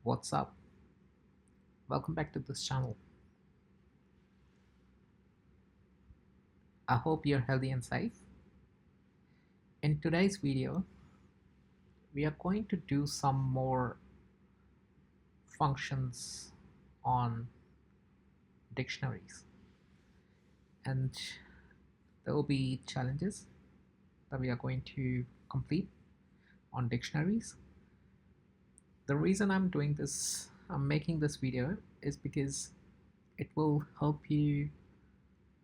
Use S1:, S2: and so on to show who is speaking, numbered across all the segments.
S1: What's up? Welcome back to this channel. I hope you're healthy and safe. In today's video, we are going to do some more functions on dictionaries, and there will be challenges that we are going to complete on dictionaries. The reason I'm making this video is because it will help you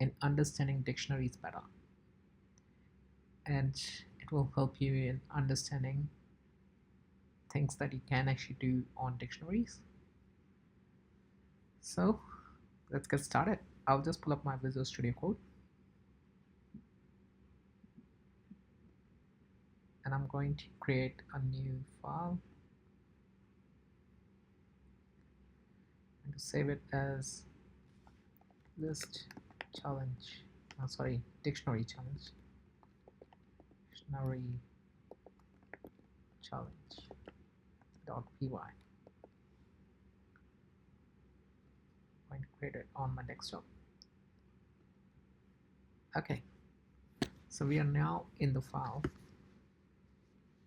S1: in understanding dictionaries better, and it will help you in understanding things that you can actually do on dictionaries. So let's get started. I'll just pull up my Visual Studio Code, and I'm going to create a new file and to save it as list challenge, dictionary challenge, dictionary challenge.py. I'm going to create it on my desktop. Okay, so we are now in the file.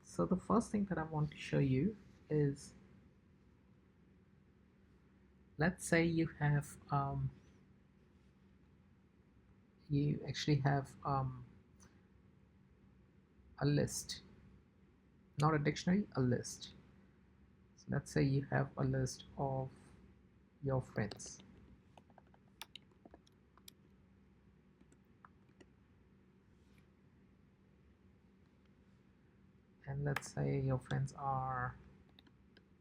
S1: So the first thing that I want to show you is, let's say you have you actually have a list, not a dictionary, a list. So let's say you have a list of your friends, and let's say your friends are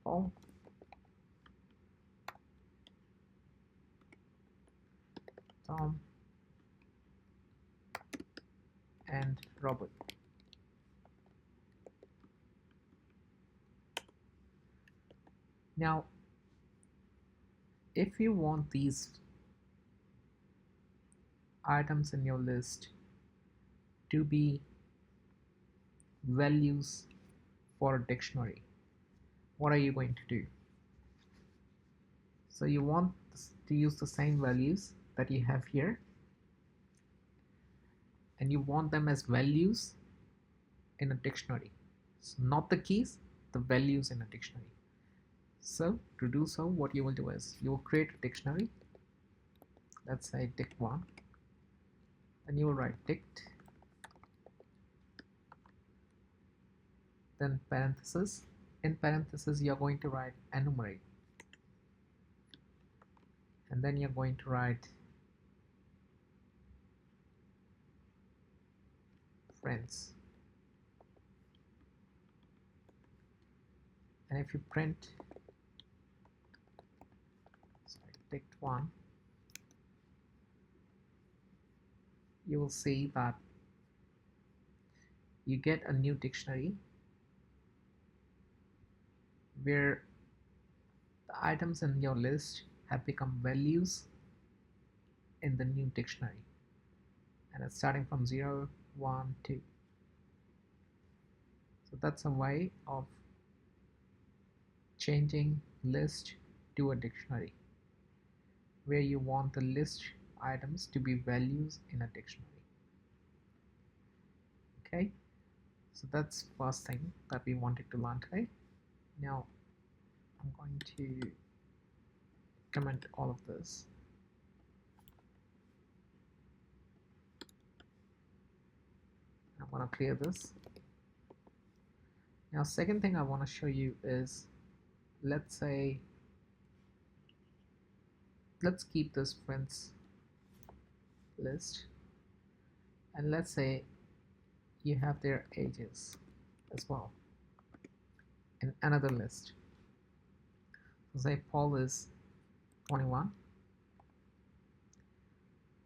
S1: Paul, Tom, and Robert. Now, if you want these items in your list to be values for a dictionary, what are you going to do? So you want to use the same values that you have here, and you want them as values in a dictionary. So not the keys, the values in a dictionary. So to do so, what you will do is you will create a dictionary. Let's say dict1, and you will write dict, then parenthesis. In parenthesis, you're going to write enumerate, and then you're going to write friends. And if you print dict1, you will see that you get a new dictionary where the items in your list have become values in the new dictionary, and it's starting from 0, 1, 2. So that's a way of changing list to a dictionary, where you want the list items to be values in a dictionary. Okay, so that's first thing that we wanted to learn today. Now I'm going to comment all of this. I'm going to clear this. Now second thing I want to show you is, let's keep this friends list, and let's say you have their ages as well in another list. So say Paul is 21,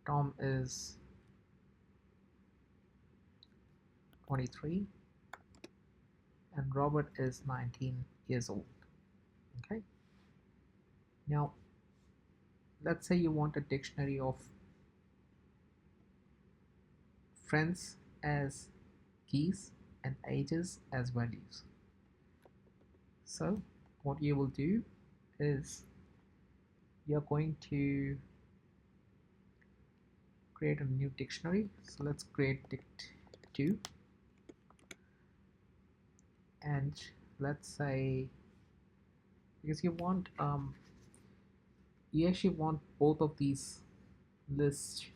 S1: Tom is 23, and Robert is 19 years old. Okay, now let's say you want a dictionary of friends as keys and ages as values. So what you will do is you're going to create a new dictionary. So let's create dict2, and let's say, because you actually want both of these list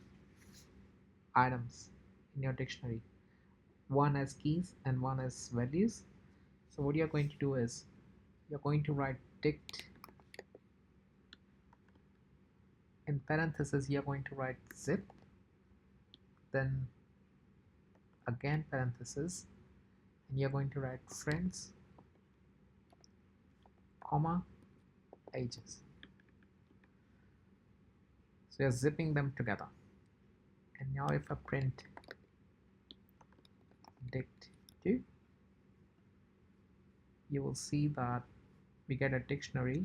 S1: items in your dictionary, one as keys and one as values. So what you're going to do is you're going to write dict, in parentheses you're going to write zip, then again parentheses, and you're going to write friends, comma, ages. So you're zipping them together. And now if I print dict2, you will see that we get a dictionary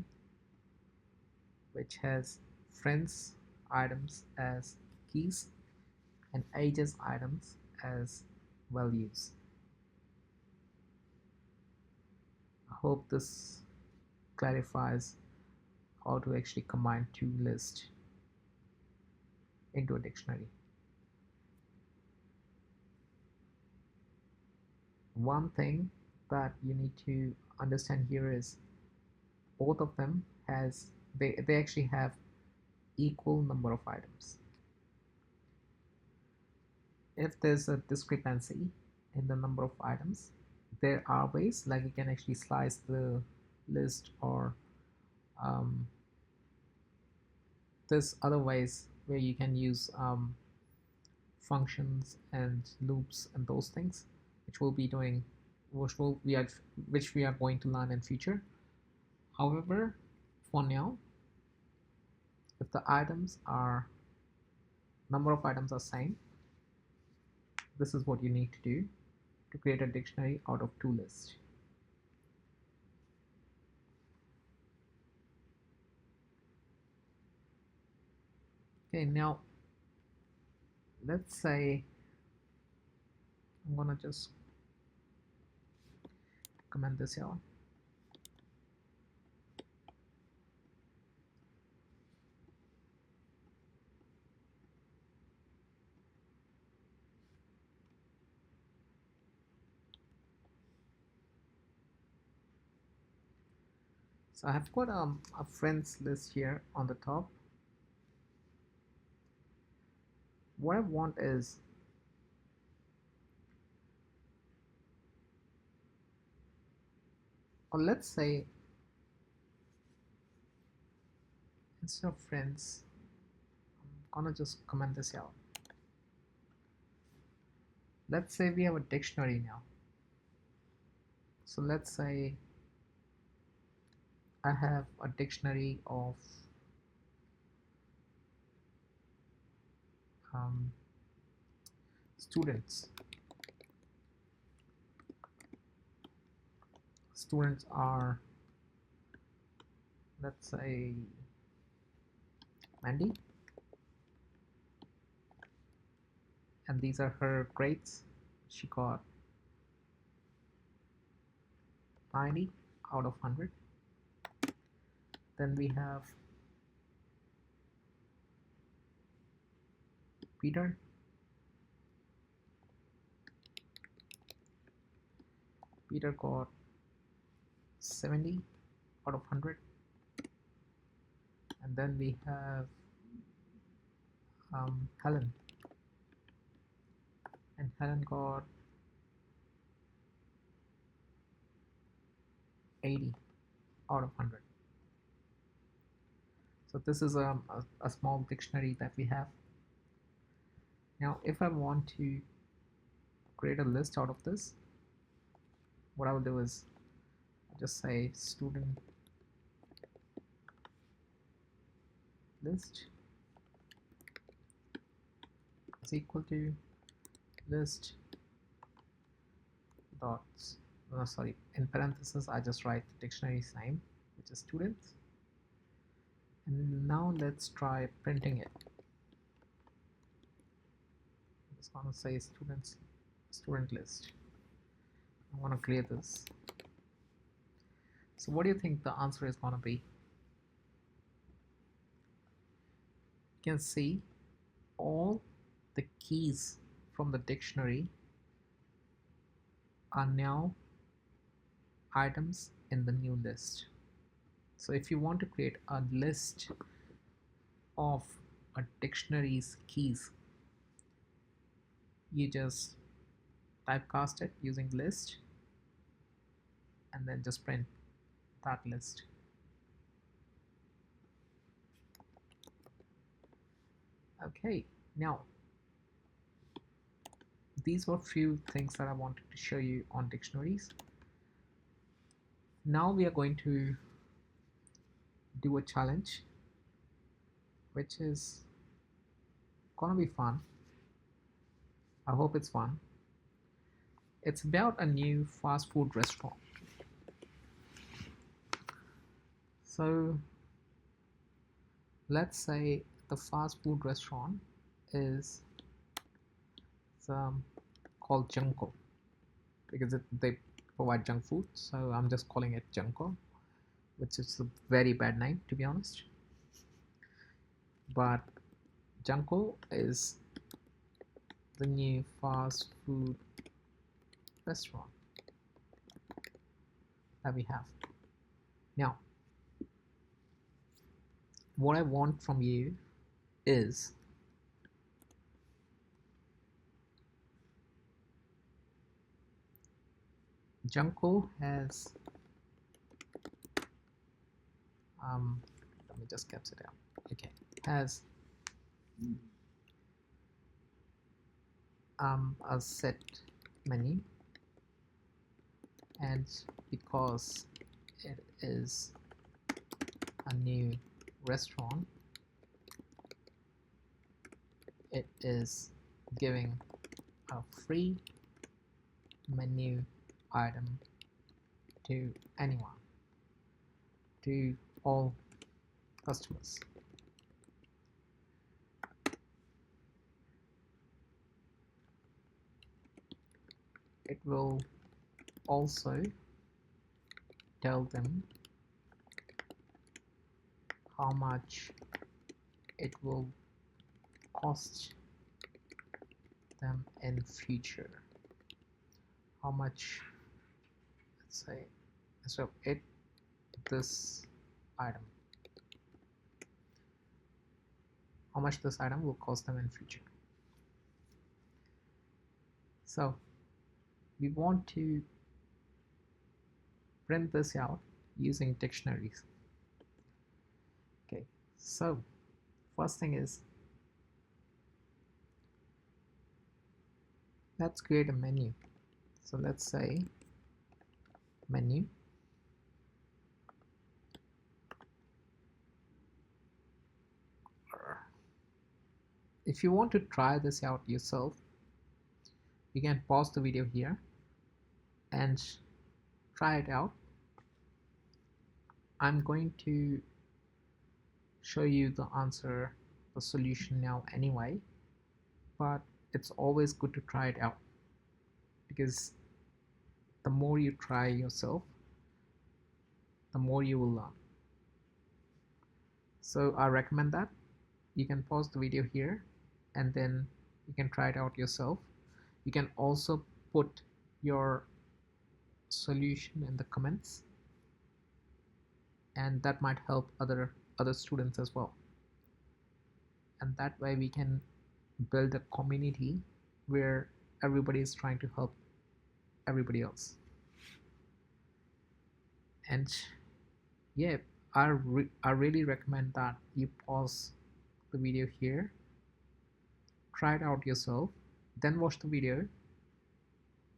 S1: which has friends items as keys and ages items as values. I hope this clarifies how to actually combine two lists into a dictionary. One thing that you need to understand here is both of them they actually have equal number of items. If there's a discrepancy in the number of items, there are ways like you can actually slice the list, or there's other ways where you can use functions and loops and those things, which we'll be doing, which we are going to learn in future. However, for now, if the number of items are same, this is what you need to do to create a dictionary out of two lists. Okay, now let's say I'm gonna just comment this here. So I have got a friends list here on the top. What I want is, or let's say instead of friends, I'm gonna just comment this out. Let's say we have a dictionary now. So let's say I have a dictionary of students. Students are, let's say, Mandy, and these are her grades. She got 90 out of 100. Then we have Peter. Peter got 70 out of 100. And then we have Helen, and Helen got 80 out of 100. So this is a small dictionary that we have. Now if I want to create a list out of this, what I will do is I'll just say student list is equal to list dots, sorry, in parentheses I just write the dictionary's name, which is students. And now let's try printing it. I'm just gonna say student list. I want to clear this. So what do you think the answer is gonna be? can see all the keys from the dictionary are now items in the new list. So if you want to create a list of a dictionary's keys, you just typecast it using list and then just print that list. Okay, now these were few things that I wanted to show you on dictionaries. Now we are going to do a challenge which is gonna be fun. I hope it's fun. It's about a new fast food restaurant. So let's say the fast food restaurant is called Junko because they provide junk food. So I'm just calling it Junko, which is a very bad name to be honest. But Junko is the new fast food restaurant that we have. Now, what I want from you is Junko has let me just capture it out. Okay, has a set menu, and because it is a new restaurant, it is giving a free menu item to anyone, to all customers. It will also tell them how much it will cost them in future, how much, let's say, so this item, how much this item will cost them in future. So we want to print this out using dictionaries. Okay, so first thing is, let's create a menu. So let's say menu, if you want to try this out yourself, you can pause the video here and try it out. I'm going to show you the answer, the solution now anyway, but it's always good to try it out because the more you try yourself, the more you will learn. So I recommend that you can pause the video here and then you can try it out yourself. You can also put your solution in the comments, and that might help other students as well, and that way we can build a community where everybody is trying to help everybody else. And yeah, I really recommend that you pause the video here, try it out yourself, then watch the video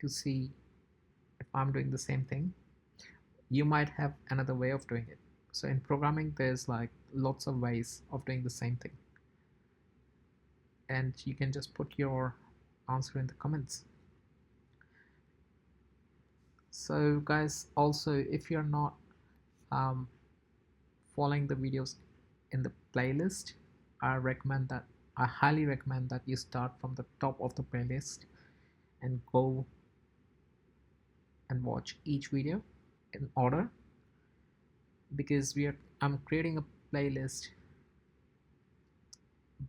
S1: to see if I'm doing the same thing. You might have another way of doing it. So in programming, there's like lots of ways of doing the same thing, and you can just put your answer in the comments. So guys, also if you're not following the videos in the playlist, I highly recommend that you start from the top of the playlist and go and watch each video in order, because I'm creating a playlist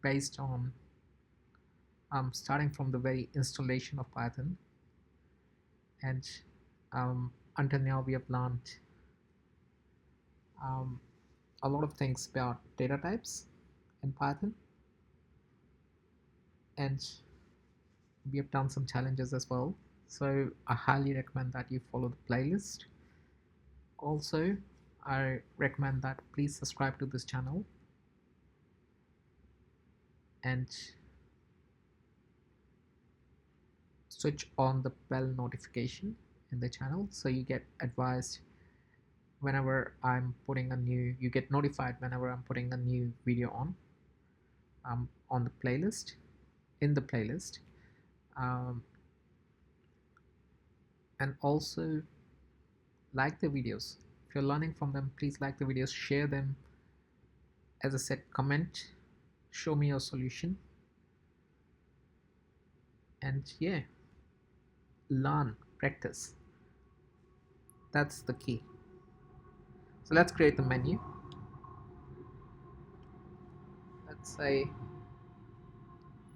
S1: based on starting from the very installation of Python, and until now we have learned um, a lot of things about data types in Python, and we have done some challenges as well. So I highly recommend that you follow the playlist. Also, I recommend that please subscribe to this channel and switch on the bell notification in the channel so you get advised whenever I'm putting a new, you get notified whenever I'm putting a new video on the playlist, in the playlist. um, and also like the videos. If you're learning from them, please like the videos, share them. As I said, comment, show me your solution, and yeah, learn, practice. That's the key. So let's create the menu. Let's say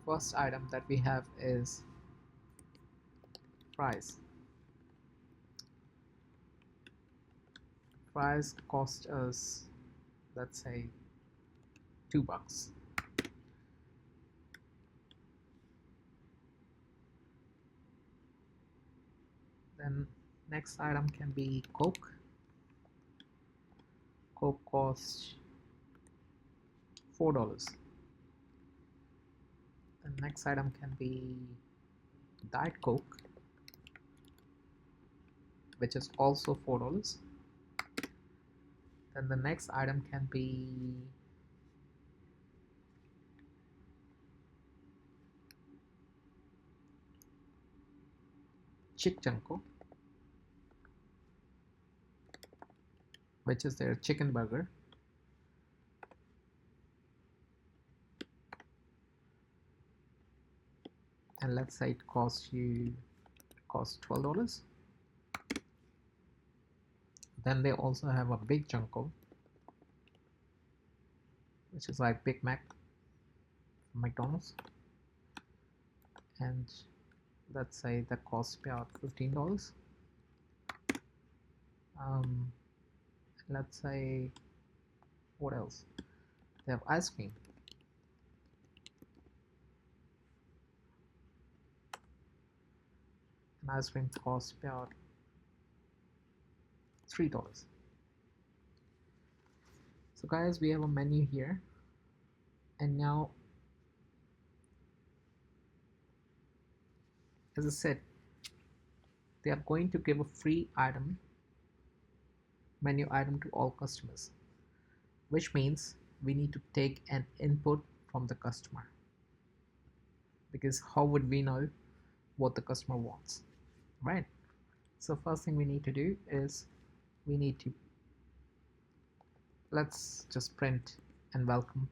S1: first item that we have is fries. Fries cost us, let's say, $2. Then next item can be Coke. Coke costs $4. The next item can be Diet Coke, which is also $4. Then the next item can be Chichanko, which is their chicken burger. And let's say it costs $12. Then they also have a Big Junko, which is like Big Mac from McDonald's, and let's say that costs about $15. um, let's say, what else, they have ice cream. And ice cream costs about $3. So guys, we have a menu here, and now, as I said, they are going to give a free item, menu item, to all customers, which means we need to take an input from the customer, because how would we know what the customer wants, right? So first thing we need to do is we need to, let's just print and welcome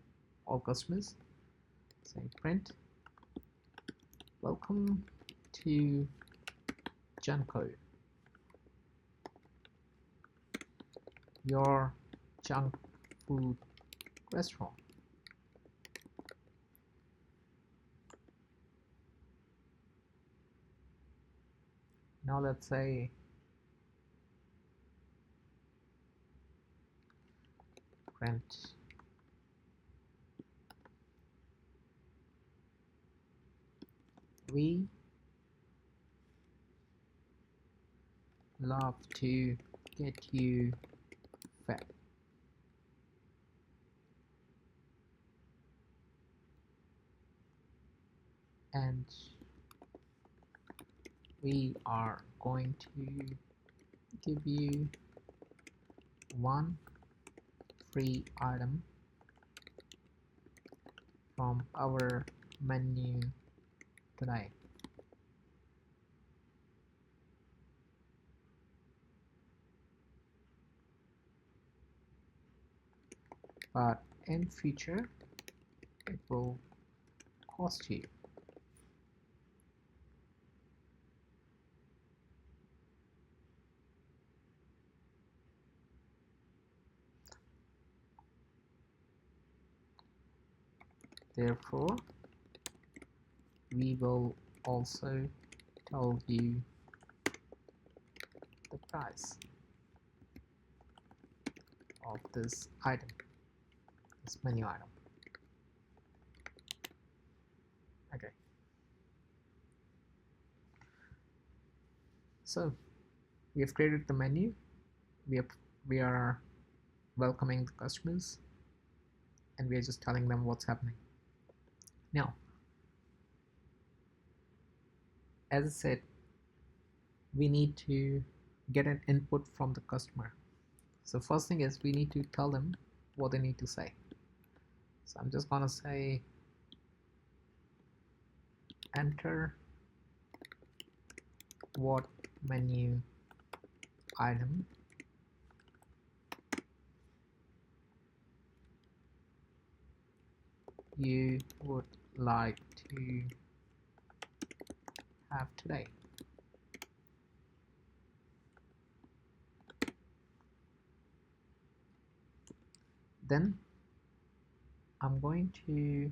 S1: all customers. Say print welcome to Junko, your junk food restaurant. Now let's say print we love to get you fed. And we are going to give you one free item from our menu today. But in future it will cost you. Therefore, we will also tell you the price of this item, this menu item. Okay. So we have created the menu. We are welcoming the customers, and we are just telling them what's happening. Now, as I said, we need to get an input from the customer. So first thing is we need to tell them what they need to say. So I'm just gonna say enter what menu item you would like to have today. Then I'm going to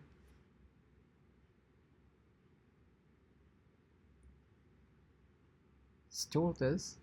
S1: store this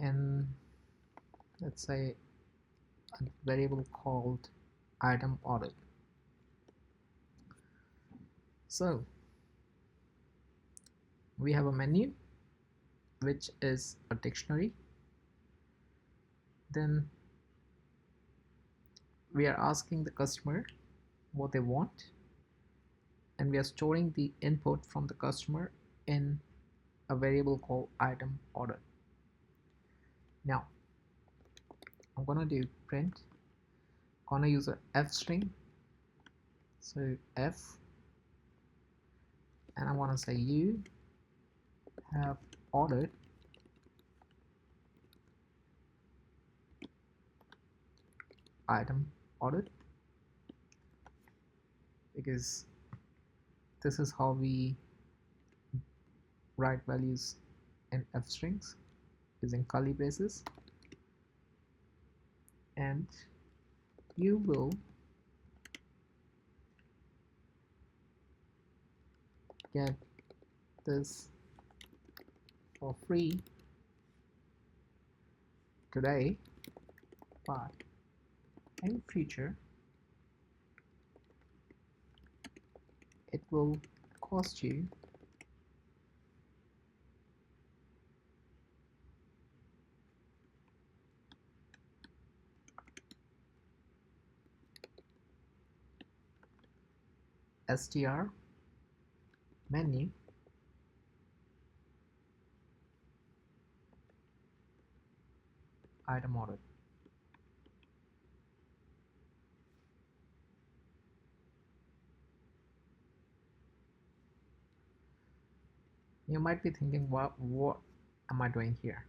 S1: in, let's say, a variable called item order. So we have a menu which is a dictionary. Then we are asking the customer what they want, and we are storing the input from the customer in a variable called item order. Now I'm gonna do print, gonna use a f string, so f, and I want to say you have ordered item ordered, because this is how we write values in f strings, using curly braces. And you will get this for free today, but in future it will cost you str menu item order. You might be thinking, what am I doing here?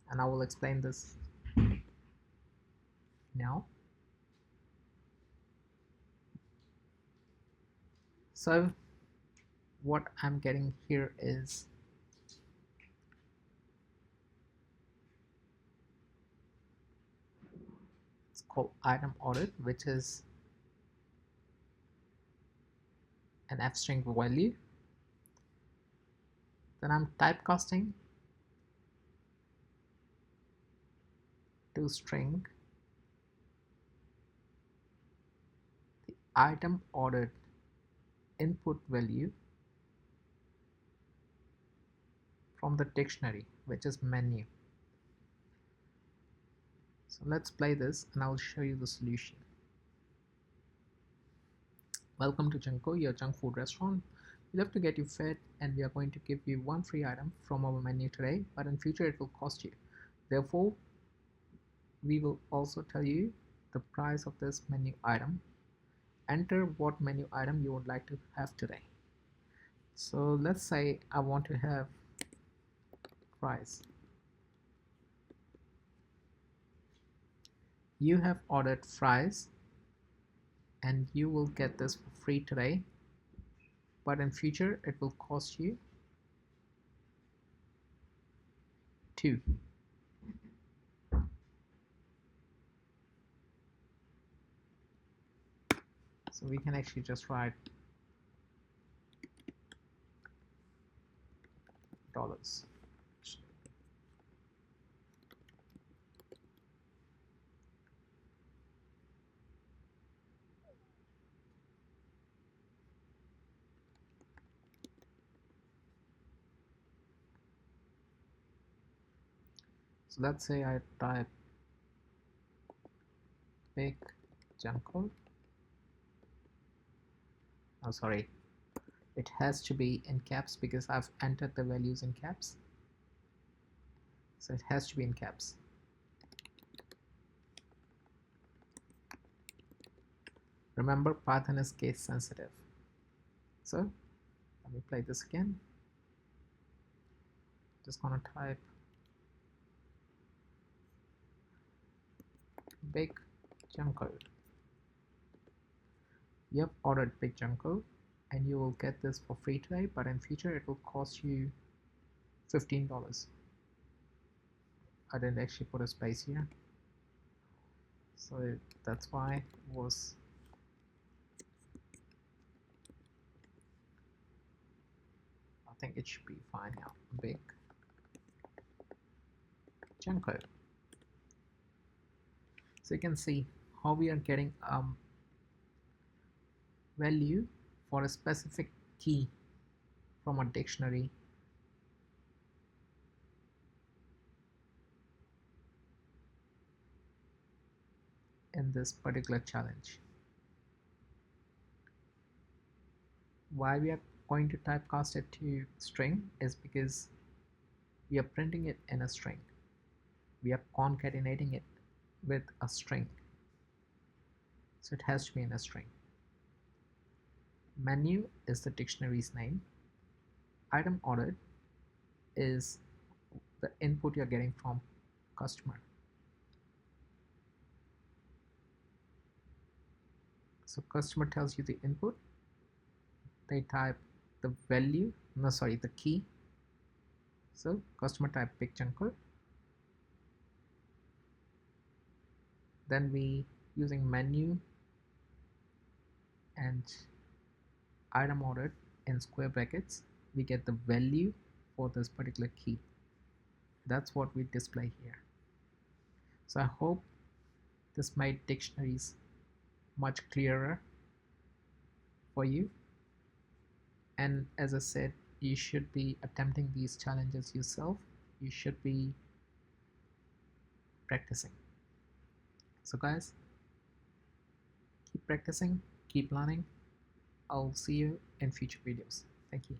S1: And I will explain this now. So what I'm getting here is it's called item order, which is an f string value. Then I'm typecasting to string the item ordered input value from the dictionary, which is menu. So let's play this and I'll show you the solution. Welcome to Junko, your junk food restaurant. We love to get you fed and we are going to give you one free item from our menu today, but in future it will cost you. Therefore, we will also tell you the price of this menu item. Enter what menu item you would like to have today. So let's say I want to have fries. You have ordered fries and you will get this for free today, but in future it will cost you 2. So we can actually just write dollars. So let's say I type big Junko. Oh, sorry, it has to be in caps because I've entered the values in caps. So it has to be in caps. Remember, Python is case sensitive. So let me play this again. Just gonna type big Junko. You have ordered big Junko and you will get this for free today, but in future it will cost you $15. I didn't actually put a space here, so that's why it was. I think it should be fine now. Big Junko. So you can see how we are getting value for a specific key from a dictionary in this particular challenge. Why we are going to typecast it to string is because we are printing it in a string. We are concatenating it with a string. So it has to be in a string. Menu is the dictionary's name. Item ordered is the input you're getting from customer. So customer tells you the input. They type the value, no sorry, the key. So customer type big Junko. Then we using menu and item ordered in square brackets, we get the value for this particular key. That's what we display here. So I hope this made dictionaries much clearer for you. And as I said, you should be attempting these challenges yourself. You should be practicing. So guys, keep practicing, keep learning. I'll see you in future videos. Thank you.